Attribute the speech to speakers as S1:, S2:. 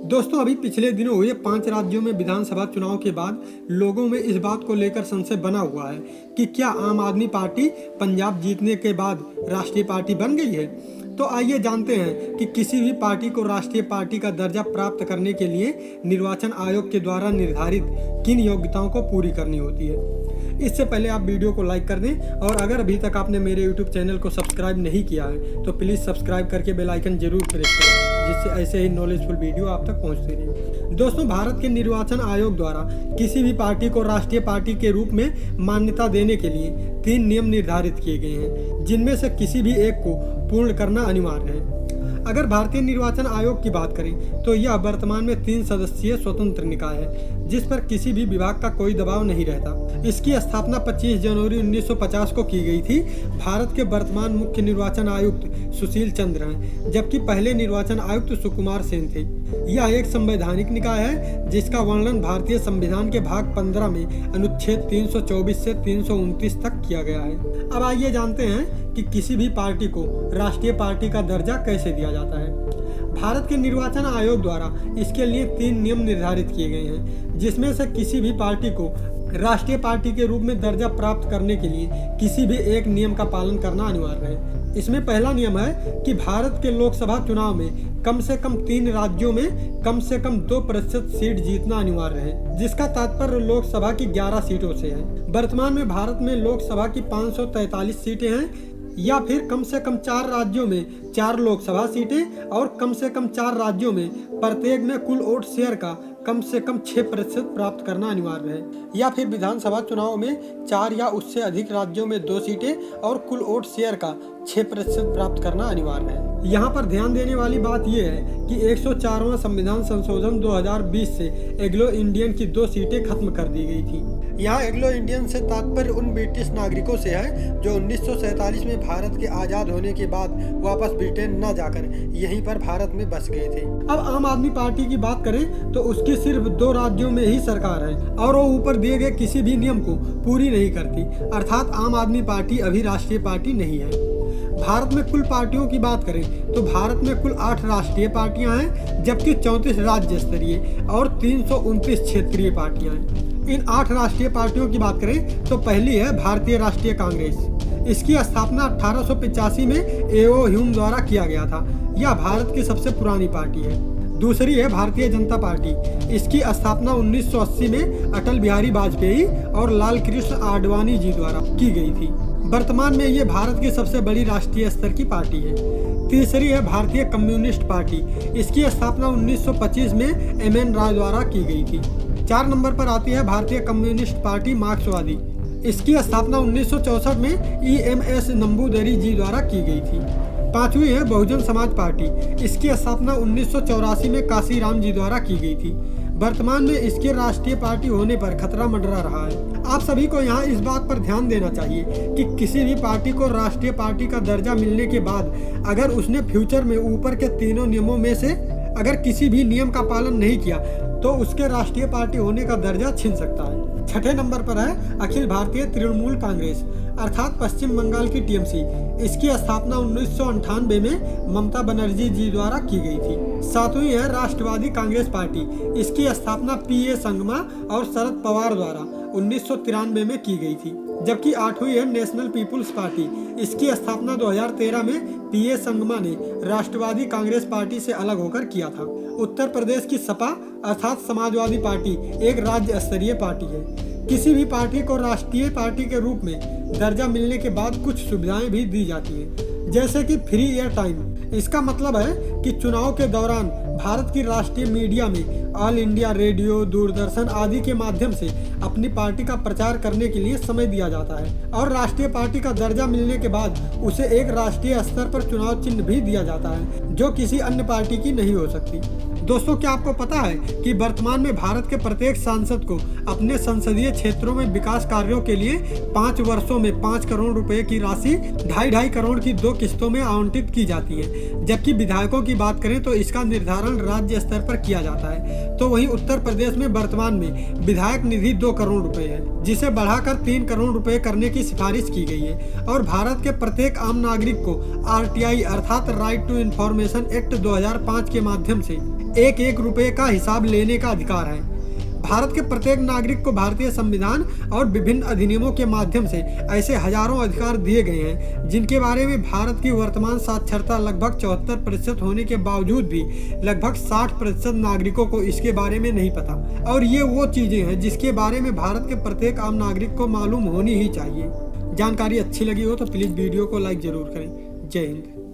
S1: दोस्तों, अभी पिछले दिनों हुए 5 राज्यों में विधानसभा चुनाव के बाद लोगों में इस बात को लेकर संशय बना हुआ है कि क्या आम आदमी पार्टी पंजाब जीतने के बाद राष्ट्रीय पार्टी बन गई है। तो आइए जानते हैं कि किसी भी पार्टी को राष्ट्रीय पार्टी का दर्जा प्राप्त करने के लिए निर्वाचन आयोग के द्वारा निर्धारित किन योग्यताओं को पूरी करनी होती है। इससे पहले आप वीडियो को लाइक कर दें और अगर अभी तक आपने मेरे यूट्यूब चैनल को सब्सक्राइब नहीं किया है तो प्लीज़ सब्सक्राइब करके बेल आइकन जरूर प्रेस करें, जिससे ऐसे ही नॉलेजफुल वीडियो आप तक पहुंचती रहे। दोस्तों, भारत के निर्वाचन आयोग द्वारा किसी भी पार्टी को राष्ट्रीय पार्टी के रूप में मान्यता देने के लिए 3 नियम निर्धारित किए गए हैं, जिनमें से किसी भी एक को पूर्ण करना अनिवार्य है। अगर भारतीय निर्वाचन आयोग की बात करें तो यह वर्तमान में 3 सदस्यीय स्वतंत्र निकाय है, जिस पर किसी भी विभाग का कोई दबाव नहीं रहता। इसकी स्थापना 25 जनवरी 1950 को की गई थी। भारत के वर्तमान मुख्य निर्वाचन आयुक्त सुशील चंद्र हैं, जबकि पहले निर्वाचन आयुक्त सुकुमार सेन थे। यह एक संवैधानिक निकाय है जिसका वर्णन भारतीय संविधान के भाग 15 में अनुच्छेद 324 से 329 तक किया गया है। अब आइए जानते हैं कि किसी भी पार्टी को राष्ट्रीय पार्टी का दर्जा कैसे दिया जाता है। भारत के निर्वाचन आयोग द्वारा इसके लिए 3 नियम निर्धारित किए गए हैं, जिसमें से किसी भी पार्टी को राष्ट्रीय पार्टी के रूप में दर्जा प्राप्त करने के लिए किसी भी एक नियम का पालन करना अनिवार्य है। इसमें पहला नियम है कि भारत के लोकसभा चुनाव में कम से कम 3 राज्यों में कम से कम 2% सीट जीतना अनिवार्य है, जिसका तात्पर्य लोकसभा की 11 सीटों से है। वर्तमान में भारत में लोकसभा की 543 सीटें हैं, या फिर कम से कम 4 राज्यों में 4 लोकसभा सीटें और कम से कम 4 राज्यों में प्रत्येक में कुल वोट शेयर का कम से कम 6% प्राप्त करना अनिवार्य है। या फिर विधानसभा चुनाव में 4 या उससे अधिक राज्यों में 2 सीटें और कुल वोट शेयर का 6% प्राप्त करना अनिवार्य है। यहाँ पर ध्यान देने वाली बात यह है कि 104वां संविधान संशोधन 2020 से एंग्लो इंडियन की 2 सीटें खत्म कर दी गई थी। यहाँ एंग्लो इंडियन से तात्पर्य उन ब्रिटिश नागरिकों से है जो 1947 में भारत के आज़ाद होने के बाद वापस ब्रिटेन न जाकर यहीं पर भारत में बस गए थे। अब आम आदमी पार्टी की बात करें तो उसकी सिर्फ 2 राज्यों में ही सरकार है और वो ऊपर दिए गए किसी भी नियम को पूरी नहीं करती, अर्थात आम आदमी पार्टी अभी राष्ट्रीय पार्टी नहीं है। भारत में कुल पार्टियों की बात करें तो भारत में कुल 8 राष्ट्रीय पार्टियां हैं, जबकि 34 राज्य स्तरीय और 329 क्षेत्रीय पार्टियां हैं। इन 8 राष्ट्रीय पार्टियों की बात करें तो पहली है भारतीय राष्ट्रीय कांग्रेस। इसकी स्थापना 1885 में एओ ह्यूम द्वारा किया गया था। यह भारत की सबसे पुरानी पार्टी है। दूसरी है भारतीय जनता पार्टी। इसकी स्थापना 1980 में अटल बिहारी वाजपेयी और लाल कृष्ण आडवाणी जी द्वारा की गई थी। वर्तमान में ये भारत की सबसे बड़ी राष्ट्रीय स्तर की पार्टी है। तीसरी है भारतीय कम्युनिस्ट पार्टी। इसकी स्थापना 1925 में एम.एन. राय द्वारा की गई थी। 4 नंबर पर आती है भारतीय कम्युनिस्ट पार्टी मार्क्सवादी। इसकी स्थापना 1964 में ई.एम.एस. नंबूदरी जी द्वारा की गई थी। 5वीं है बहुजन समाज पार्टी। इसकी स्थापना 1984 में काशीराम जी द्वारा की गई थी। वर्तमान में इसके राष्ट्रीय पार्टी होने पर खतरा मंडरा रहा है। आप सभी को यहाँ इस बात पर ध्यान देना चाहिए कि किसी भी पार्टी को राष्ट्रीय पार्टी का दर्जा मिलने के बाद अगर उसने फ्यूचर में ऊपर के तीनों नियमों में से अगर किसी भी नियम का पालन नहीं किया तो उसके राष्ट्रीय पार्टी होने का दर्जा छीन सकता है। 6ठे नंबर पर है अखिल भारतीय तृणमूल कांग्रेस, अर्थात पश्चिम बंगाल की टीएमसी। इसकी स्थापना 1998 में ममता बनर्जी जी द्वारा की गई थी। 7वीं है राष्ट्रवादी कांग्रेस पार्टी। इसकी स्थापना पी.ए. संगमा और शरद पवार द्वारा 1993 में की गई थी। जबकि 8वीं है नेशनल पीपुल्स पार्टी। इसकी स्थापना 2013 में पी.ए. संगमा ने राष्ट्रवादी कांग्रेस पार्टी से अलग होकर किया था। उत्तर प्रदेश की सपा अर्थात समाजवादी पार्टी एक राज्य स्तरीय पार्टी है। किसी भी पार्टी को राष्ट्रीय पार्टी के रूप में दर्जा मिलने के बाद कुछ सुविधाएं भी दी जाती हैं, जैसे कि फ्री एयर टाइम। इसका मतलब है कि चुनाव के दौरान भारत की राष्ट्रीय मीडिया में ऑल इंडिया रेडियो, दूरदर्शन आदि के माध्यम से अपनी पार्टी का प्रचार करने के लिए समय दिया जाता है और राष्ट्रीय पार्टी का दर्जा मिलने के बाद उसे एक राष्ट्रीय स्तर पर चुनाव चिन्ह भी दिया जाता है, जो किसी अन्य पार्टी की नहीं हो सकती। दोस्तों, क्या आपको पता है कि वर्तमान में भारत के प्रत्येक सांसद को अपने संसदीय क्षेत्रों में विकास कार्यों के लिए 5 वर्षों में 5 करोड़ रुपए की राशि 2.5 करोड़ की 2 किस्तों में आवंटित की जाती है, जबकि विधायकों की बात करें तो इसका निर्धारण राज्य स्तर पर किया जाता है। तो वहीं उत्तर प्रदेश में वर्तमान में विधायक निधि 2 करोड़ रुपए है, जिसे बढ़ाकर 3 करोड़ रुपए करने की सिफारिश की गई है। और भारत के प्रत्येक आम नागरिक को RTI अर्थात राइट टू इन्फॉर्मेशन एक्ट 2005 के माध्यम से एक एक रुपये का हिसाब लेने का अधिकार है। भारत के प्रत्येक नागरिक को भारतीय संविधान और विभिन्न अधिनियमों के माध्यम से ऐसे हजारों अधिकार दिए गए हैं जिनके बारे में भारत की वर्तमान साक्षरता लगभग 74% होने के बावजूद भी लगभग 60% नागरिकों को इसके बारे में नहीं पता। और ये वो चीजें हैं जिसके बारे में भारत के प्रत्येक आम नागरिक को मालूम होनी ही चाहिए। जानकारी अच्छी लगी हो तो प्लीज वीडियो को लाइक जरूर करें। जय हिंद।